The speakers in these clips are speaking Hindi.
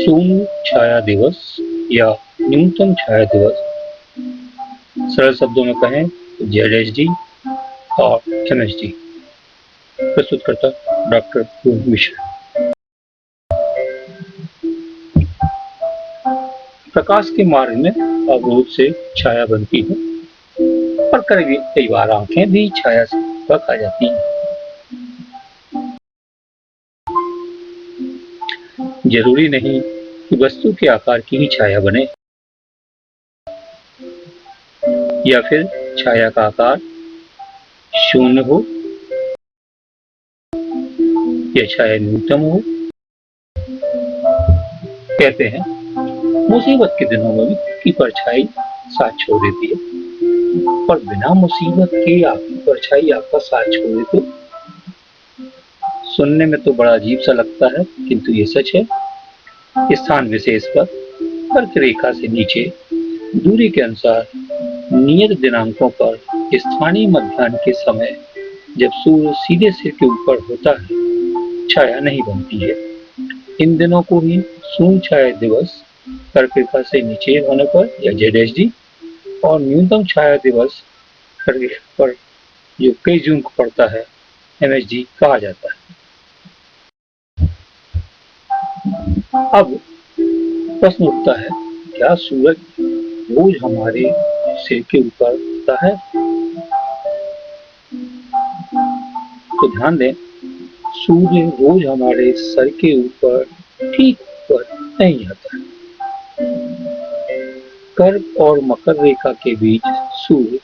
शून्य छाया दिवस या न्यूनतम छाया दिवस, सरल शब्दों में कहें तो ZHD और MHD। प्रस्तुतकर्ता डॉक्टर पूर्ण मिश्रा। प्रकाश के मार्ग में अवरोध से छाया बनती है और कई बार आंखें भी छाया से खा जाती हैं। जरूरी नहीं कि वस्तु के आकार की ही छाया बने या फिर छाया का आकार शून्य हो या छाया न्यूनतम हो। कहते हैं मुसीबत के दिनों में भी की परछाई साथ छोड़ देती है, और बिना मुसीबत के आपकी परछाई आपका साथ छोड़ दे तो सुनने में तो बड़ा अजीब सा लगता है, किंतु ये सच है। स्थान विशेष पर कर्क रेखा से नीचे दूरी के अनुसार नियत दिनांकों पर स्थानीय मध्याह्न के समय जब सूर्य सीधे सिर के ऊपर होता है, छाया नहीं बनती है। इन दिनों को ही शून्य छाया दिवस कर्क रेखा से नीचे होने पर या ZHD और न्यूनतम छाया दिवस कर्क रेखा पर जो 21 जून को पड़ता है MHD कहा जाता है। अब प्रश्न उठता है, क्या सूरज रोज हमारे सिर के ऊपर होता है? तो ध्यान दें, सूर्य रोज हमारे सर के ऊपर ठीक ऊपर नहीं आता है। कर्क और मकर रेखा के बीच सूर्य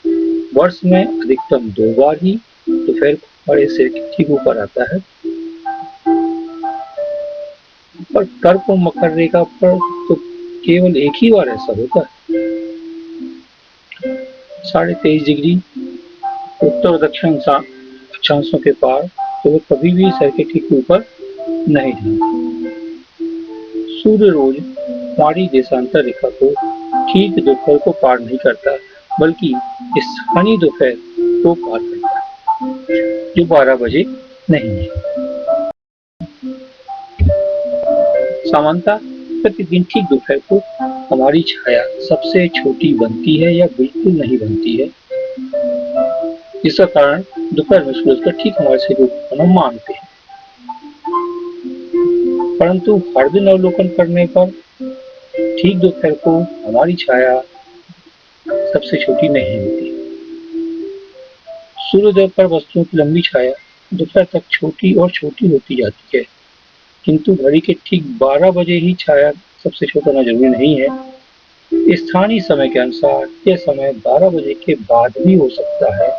वर्ष में अधिकतम 2 बार ही दोपहर को हमारे सिर के ठीक ऊपर आता है, पर कर्क और मकर रेखा पर तो केवल एक ही बार ऐसा होता है। 23.5 डिग्री उत्तर दक्षिण अक्षांशों के पार तो वो कभी भी सर के ठीक ऊपर नहीं जाता। सूर्य रोज हमारी देशांतर रेखा को ठीक दोपहर को पार नहीं करता, बल्कि स्थानीय दोपहर को पार करता है, जो 12 बजे नहीं है। सामान्यतः प्रतिदिन ठीक दोपहर को हमारी छाया सबसे छोटी बनती है या बिल्कुल नहीं बनती है, जिसका कारण दोपहर में सूरज का ठीक हमारे सिर के ऊपर हम मानते हैं। परंतु हर दिन अवलोकन करने पर ठीक दोपहर को हमारी छाया सबसे छोटी नहीं होती। सूर्योदय पर वस्तुओं की लंबी छाया दोपहर तक छोटी और छोटी होती जाती है, किंतु घड़ी के ठीक 12 बजे ही छाया सबसे छोटा होना जरूरी नहीं है। स्थानीय समय के अनुसार यह समय 12 बजे के बाद भी हो सकता है।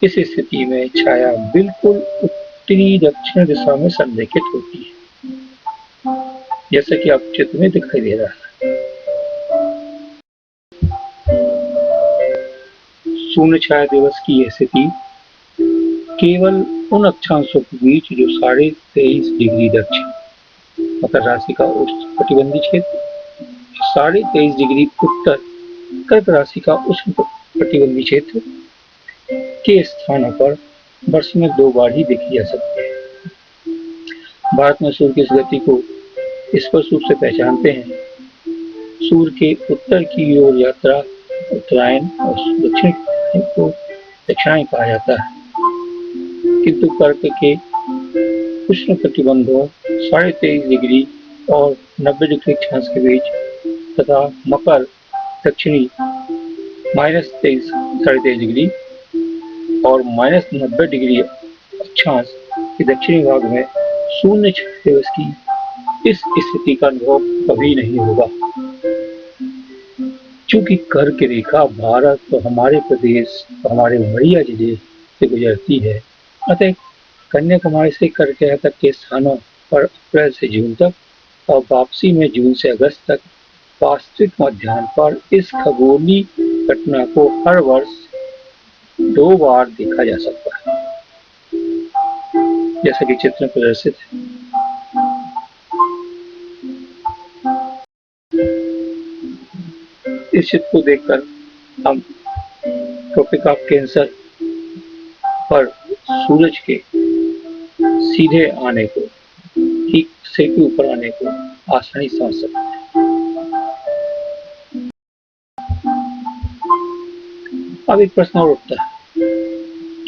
इस स्थिति में छाया बिल्कुल उत्तरी दक्षिण दिशा में संरेखित होती है, जैसा कि आप चित्र में दिखाई दे रहा है। शून्य छाया दिवस की यह स्थिति केवल उन अक्षांशों के बीच जो 23.5 डिग्री दक्षिण मकर राशि का उष्णकटिबंधीय क्षेत्र, 23.5 डिग्री उत्तर कर्क राशि का उष्णकटिबंधीय क्षेत्र के स्थानों पर वर्ष में 2 बार ही देखी जा सकती है। भारत में सूर्य की इस गति को स्पष्ट रूप से पहचानते हैं। सूर्य के उत्तर की ओर यात्रा उत्तरायण और दक्षिण को दक्षिणायन कहा जाता है, किंतु कर्क के उष्णकटिबंधों 23.5 डिग्री और 90 डिग्री अक्षांश के बीच तथा मकर दक्षिणी -23 डिग्री और -90 डिग्री अक्षांश के दक्षिणी भाग में शून्य छाया दिवस की इस स्थिति का अनुभव कभी नहीं होगा। चूंकि कर्क रेखा भारत और हमारे प्रदेश और हमारे उमरिया जिले से गुजरती है, अतः कन्याकुमारी से कर्क रेखा तक के स्थानों पर अप्रैल से जून तक और वापसी में जून से अगस्त तक वास्तविक मध्याह्न पर इस खगोलीय घटना को हर वर्ष 2 बार देखा जा सकता है, जैसा कि चित्र में प्रदर्शित है। इस चित्र को देखकर हम ट्रॉपिक ऑफ कैंसर पर सूरज के सीधे आने को, ठीक सिर के ऊपर आने को आसानी समझ सकते हैं। अब एक प्रश्न और उठता है,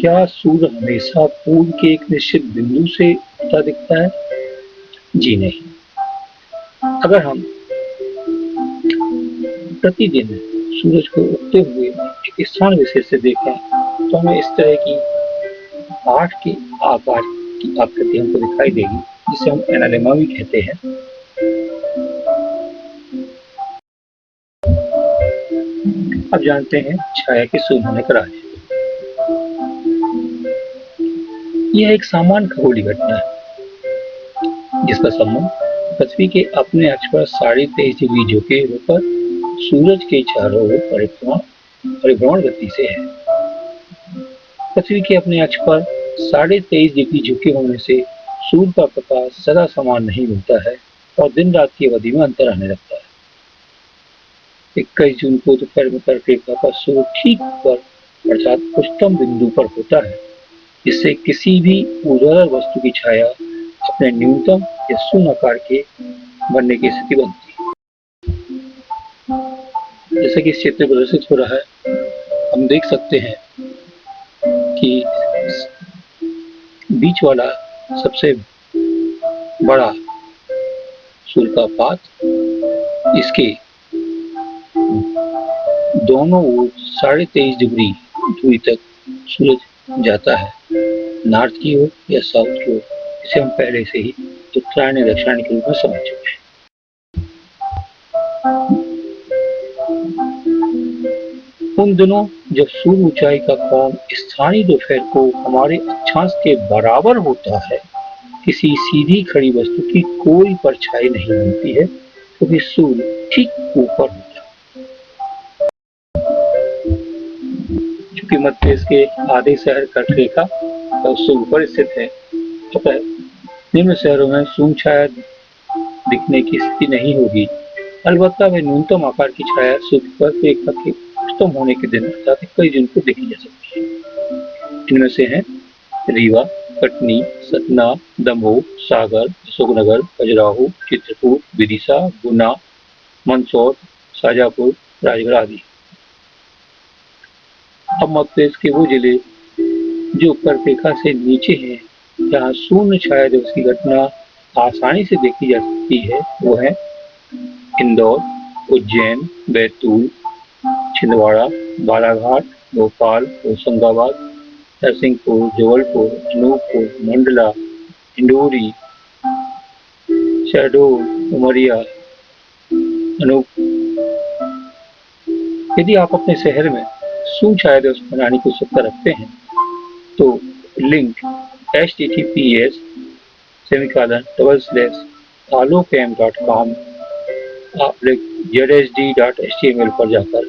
क्या सूर्य हमेशा पूर्व के एक निश्चित बिंदु से उगता दिखता है? जी नहीं। अगर हम प्रतिदिन सूरज को उगते हुए एक स्थान विशेष से देखें तो हमें इस तरह की 8 के आकार की आकृति हमको दिखाई देगी, जिसे हम एनालेमा भी कहते हैं। अब जानते हैं छाया के शून्य होने का राज। यह एक सामान्य खगोलीय घटना है जिसका संबंध पृथ्वी के अपने अक्ष पर 23.5 डिग्री झुके होकर सूरज के चारों ओर परिभ्रमण गति से है। पृथ्वी के अपने अक्ष पर 23.5 डिग्री झुके होने से सूर्य का प्रकाश सदा समान नहीं मिलता है और दिन रात की अवधि में अंतर आने लगता है। 21 जून को दोपहर में कर्करेखा का सूर्य ठीक पर अर्थात उच्चतम बिंदु पर होता है, जिससे किसी भी ऊर्ध्वाधर वस्तु की छाया अपने न्यूनतम या शून्य आकार के बनने की स्थिति बनती है। जैसा कि इस चित्र प्रदर्शित हो रहा है, हम देख सकते हैं कि बीच वाला सबसे बड़ा सूर्य का पात, इसके दोनों ओर 23.5 डिग्री दूरी तक सूरज जाता है, नॉर्थ की ओर या साउथ की ओर। इसे हम पहले से ही उत्तरायण दक्षिणायन के रूप में समझ चुके हैं। उन दिनों जब सूर्य ऊंचाई का कोण स्थानीय दोपहर को हमारे अक्षांश के बराबर होता है, किसी सीधी खड़ी वस्तु की कोई परछाई नहीं बनती है, क्योंकि सूर्य ठीक ऊपर होता है। चूंकि मध्य प्रदेश के आधे शहर कर्करेखा का उससे ऊपर स्थित है, अतः निम्न शहरों में शून्य छाया दिखने की स्थिति नहीं होगी। अलबत्ता वे न्यूनतम आकार की छाया सूर्य कर्करेखा के उच्चतम होने के दिन अर्थात 21 जून को देखी जा सकती है। इनमें से हैं रीवा, कटनी, सतना, दमोह, सागर, अशोकनगर, खजुराहो, चित्रकूट, विदिशा, गुना, मंदसौर, शाजापुर, राजगढ़ आदि। अब मध्य प्रदेश के वो जिले जो कर्करेखा से नीचे हैं, जहाँ शून्य छाया दिवस की घटना आसानी से देखी जा सकती है, वो है इंदौर, उज्जैन, बैतूल, छिंदवाड़ा, बालाघाट, भोपाल, होशंगाबाद, नरसिंहपुर, जबलपुर, अनूपपुर, मंडला, इंदौरी, शहडोल, उमरिया, अनूप। यदि आप अपने शहर में शून्य छाया दिवस मनाने की उत्सुकता रखते हैं तो लिंक https://alokm.com/zsd.html पर जाकर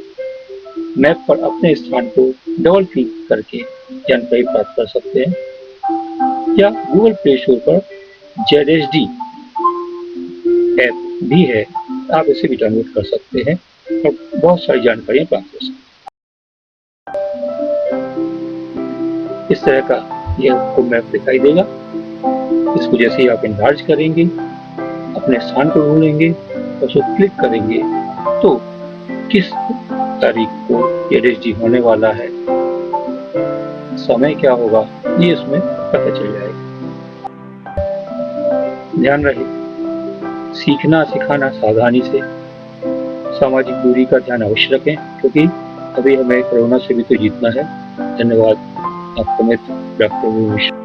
मैप पर अपने स्थान को डबल क्लिक करके जानकारी प्राप्त कर सकते हैं, या गूगल प्ले स्टोर पर ZSD ऐप भी है, आप इसे भी डाउनलोड कर सकते हैं और बहुत सारी जानकारियां प्राप्त कर सकते हैं। इस तरह का यह आपको मैप दिखाई देगा। इसको जैसे ही आप एनलार्ज करेंगे, अपने स्थान को ढूंढेंगे और उसको क्लिक करेंगे तो किस तारीख को ZSD होने वाला है, समय क्या होगा, ये इसमें पता चल जाएगा। ध्यान रहे, सीखना सिखाना सावधानी से, सामाजिक दूरी का ध्यान अवश्य रखें, क्योंकि अभी हमें कोरोना से भी तो जीतना है। धन्यवाद। आपका मित्र डॉक्टर मिश्रा।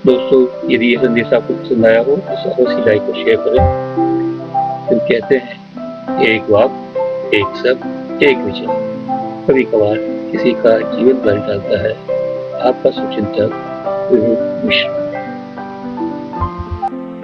दोस्तों, यदि ये संदेश आपको पसंद आया हो तो अवश्य लाइक और शेयर करें। तो कहते हैं, एक वाक, एक सब, एक विचार। कभी कभार किसी का जीवन बदल जाता है। आपका शुभचिंतक विवेक मिश्रा।